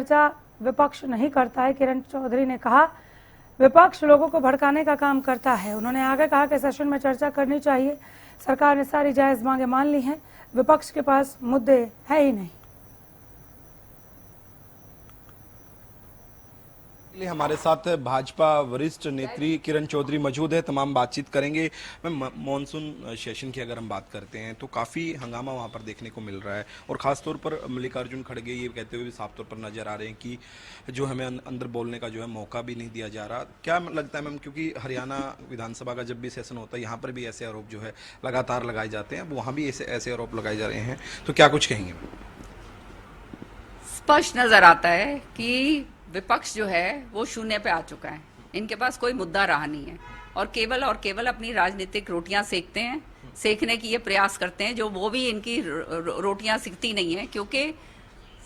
चर्चा विपक्ष नहीं करता है। किरण चौधरी ने कहा विपक्ष लोगों को भड़काने का काम करता है। उन्होंने आगे कहा कि सेशन में चर्चा करनी चाहिए। सरकार ने सारी जायज मांगे मान ली हैं, विपक्ष के पास मुद्दे है ही नहीं। हमारे साथ भाजपा वरिष्ठ नेत्री किरण चौधरी मौजूद है, तमाम बातचीत करेंगे। मैं मॉनसून सेशन की अगर हम बात करते हैं तो काफ़ी हंगामा वहाँ पर देखने को मिल रहा है और ख़ासतौर पर मल्लिकार्जुन खड़गे ये कहते हुए भी साफ तौर पर नजर आ रहे हैं कि जो हमें अंदर बोलने का जो है मौका भी नहीं दिया जा रहा। क्या लगता है मैम, क्योंकि हरियाणा विधानसभा का जब भी सेशन होता है यहाँ पर भी ऐसे आरोप जो है लगातार लगाए जाते हैं, वहाँ भी ऐसे आरोप लगाए जा रहे हैं, तो क्या कुछ कहेंगे? स्पष्ट नजर आता है कि विपक्ष जो है वो शून्य पे आ चुका है। इनके पास कोई मुद्दा रहा नहीं है और केवल अपनी राजनीतिक रोटियां सेकते हैं, सेकने की ये प्रयास करते हैं, जो वो भी इनकी रोटियां सिकती नहीं है, क्योंकि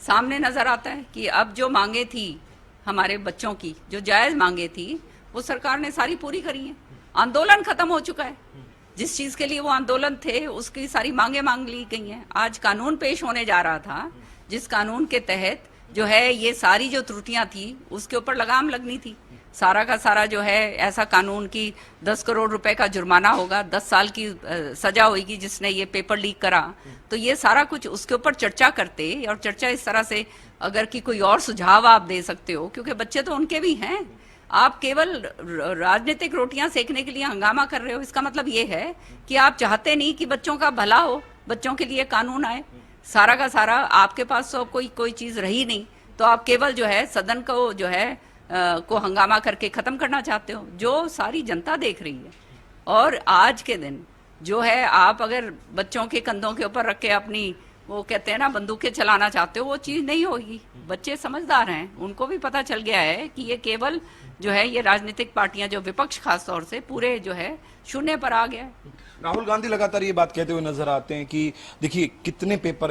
सामने नजर आता है कि अब जो मांगे थी हमारे बच्चों की, जो जायज मांगे थी, वो सरकार ने सारी पूरी करी है। आंदोलन खत्म हो चुका है। जिस चीज के लिए वो आंदोलन थे उसकी सारी मांगे मांग ली गई हैं। आज कानून पेश होने जा रहा था, जिस कानून के तहत जो है ये सारी जो त्रुटियां थी उसके ऊपर लगाम लगनी थी। सारा का सारा जो है ऐसा कानून की 10 करोड़ रुपए का जुर्माना होगा, 10 साल की सजा होगी जिसने ये पेपर लीक करा। तो ये सारा कुछ उसके ऊपर चर्चा करते, और चर्चा इस तरह से अगर कि कोई और सुझाव आप दे सकते हो, क्योंकि बच्चे तो उनके भी हैं। आप केवल राजनीतिक रोटियां सेकने के लिए हंगामा कर रहे हो, इसका मतलब ये है कि आप चाहते नहीं कि बच्चों का भला हो, बच्चों के लिए कानून आए। सारा का सारा आपके पास तो कोई चीज रही नहीं, तो आप केवल जो है सदन को जो है को हंगामा करके खत्म करना चाहते हो, जो सारी जनता देख रही है। और आज के दिन जो है आप अगर बच्चों के कंधों के ऊपर रख के अपनी वो कहते हैं ना बंदूकें चलाना चाहते हो, वो चीज नहीं होगी। बच्चे समझदार हैं, उनको भी पता चल गया है कि ये केवल जो है ये राजनीतिक पार्टियां, जो विपक्ष खास तौर से पूरे जो है शून्य पर आ गया है। राहुल गांधी लगातार ये बात कहते हुए नजर आते हैं कि देखिए कितने पेपर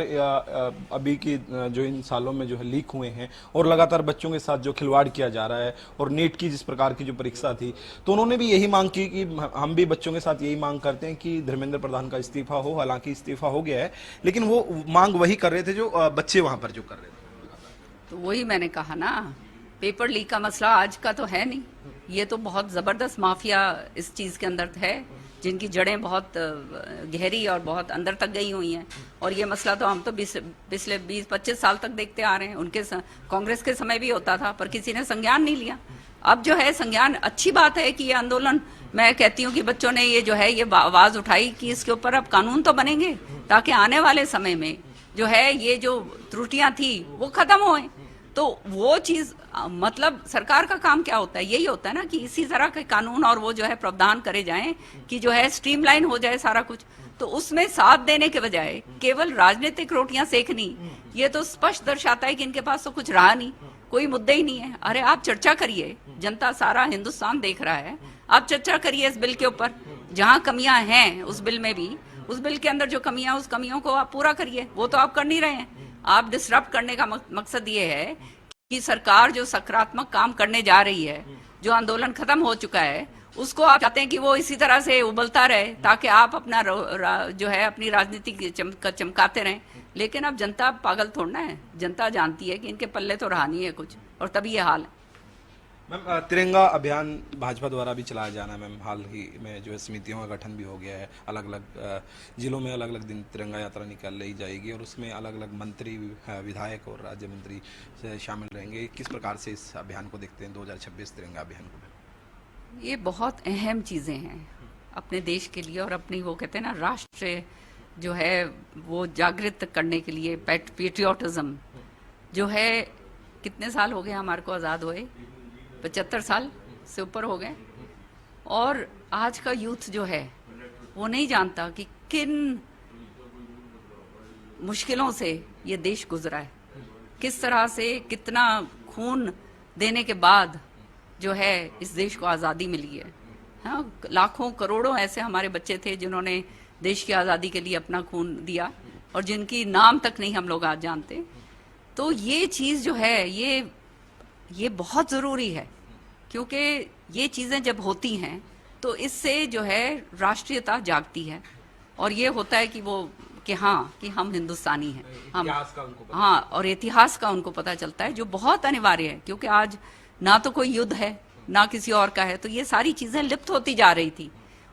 अभी की जो इन सालों में जो है लीक हुए हैं और लगातार बच्चों के साथ जो खिलवाड़ किया जा रहा है, और नीट की जिस प्रकार की जो परीक्षा थी, तो उन्होंने भी यही मांग की कि हम भी बच्चों के साथ यही मांग करते हैं कि धर्मेंद्र प्रधान का इस्तीफा हो। हालांकि इस्तीफा हो गया है, लेकिन वो मांग वही कर रहे थे जो बच्चे वहां पर जो कर रहे थे। तो वही मैंने कहा ना, पेपर लीक का मसला आज का तो है नहीं, ये तो बहुत जबरदस्त माफिया इस चीज के अंदर है, जिनकी जड़ें बहुत गहरी और बहुत अंदर तक गई हुई हैं। और ये मसला तो हम तो पिछले 20-25 साल तक देखते आ रहे हैं। उनके कांग्रेस के समय भी होता था, पर किसी ने संज्ञान नहीं लिया। अब जो है संज्ञान, अच्छी बात है कि ये आंदोलन, मैं कहती हूँ कि बच्चों ने ये जो है ये आवाज उठाई कि इसके ऊपर अब कानून तो बनेंगे, ताकि आने वाले समय में जो है ये जो त्रुटियां थी वो खत्म होए। तो वो चीज, मतलब सरकार का काम क्या होता है, यही होता है ना कि इसी तरह के कानून और वो जो है प्रावधान करे जाएं कि जो है स्ट्रीमलाइन हो जाए सारा कुछ। तो उसमें साथ देने के बजाय केवल राजनीतिक रोटियां सेकनी, ये तो स्पष्ट दर्शाता है कि इनके पास तो कुछ रहा नहीं, कोई मुद्दे ही नहीं है। अरे आप चर्चा करिए, जनता सारा हिंदुस्तान देख रहा है, आप चर्चा करिए इस बिल के ऊपर। जहां कमियां हैं उस बिल में भी, उस बिल के अंदर जो कमियां, उस कमियों को आप पूरा करिए। वो तो आप कर नहीं रहे हैं। आप डिसरप्ट करने का मकसद ये है कि सरकार जो सकारात्मक काम करने जा रही है, जो आंदोलन खत्म हो चुका है, उसको आप चाहते हैं कि वो इसी तरह से उबलता रहे, ताकि आप अपना जो है अपनी राजनीति चमकाते रहें। लेकिन अब जनता पागल थोड़ना है, जनता जानती है कि इनके पल्ले तो रहा नहीं है कुछ, और तभी ये हाल है। मैम, तिरंगा अभियान भाजपा द्वारा भी चलाया जाना है। मैम, हाल ही में जो है समितियों का गठन भी हो गया है, अलग अलग जिलों में अलग अलग दिन तिरंगा यात्रा निकाल ली जाएगी और उसमें अलग अलग मंत्री, विधायक और राज्य मंत्री से शामिल रहेंगे। किस प्रकार से इस अभियान को देखते हैं, 2026 तिरंगा अभियान को? ये बहुत अहम चीज़ें हैं अपने देश के लिए, और अपनी वो कहते हैं ना राष्ट्र जो है वो जागृत करने के लिए। पेट्रियोटिज्म जो है, कितने साल हो गए हमारे को आज़ाद हुए, 75 साल से ऊपर हो गए, और आज का यूथ जो है वो नहीं जानता कि किन मुश्किलों से ये देश गुजरा है, किस तरह से कितना खून देने के बाद जो है इस देश को आज़ादी मिली है। हाँ, लाखों करोड़ों ऐसे हमारे बच्चे थे जिन्होंने देश की आज़ादी के लिए अपना खून दिया, और जिनकी नाम तक नहीं हम लोग आज जानते। तो ये चीज़ जो है ये बहुत ज़रूरी है, क्योंकि ये चीज़ें जब होती हैं तो इससे जो है राष्ट्रीयता जागती है, और ये होता है कि वो कि हाँ कि हम हिंदुस्तानी हैं, हम इतिहास का उनको पता। हाँ, और इतिहास का उनको पता चलता है, जो बहुत अनिवार्य है, क्योंकि आज ना तो कोई युद्ध है ना किसी और का है, तो ये सारी चीजें लिप्त होती जा रही थी।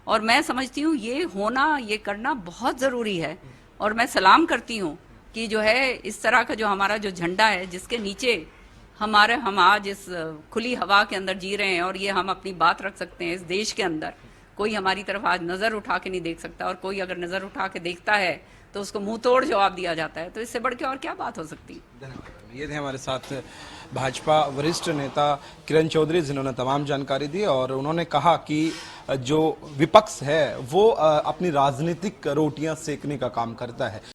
और मैं समझती हूँ ये होना, ये करना बहुत जरूरी है। और मैं सलाम करती हूँ कि जो है इस तरह का जो हमारा जो झंडा है, जिसके नीचे हम आज इस खुली हवा के अंदर जी रहे हैं और ये हम अपनी बात रख सकते हैं इस देश के अंदर। कोई हमारी तरफ आज नजर उठा के नहीं देख सकता, और कोई अगर नजर उठा के देखता है तो उसको मुंह तोड़ जवाब दिया जाता है। तो इससे बढ़ के और क्या बात हो सकती है। धन्यवाद। ये थे हमारे साथ भाजपा वरिष्ठ नेता किरण चौधरी, जिन्होंने तमाम जानकारी दी और उन्होंने कहा कि जो विपक्ष है वो अपनी राजनीतिक रोटियां सेकने का काम करता है।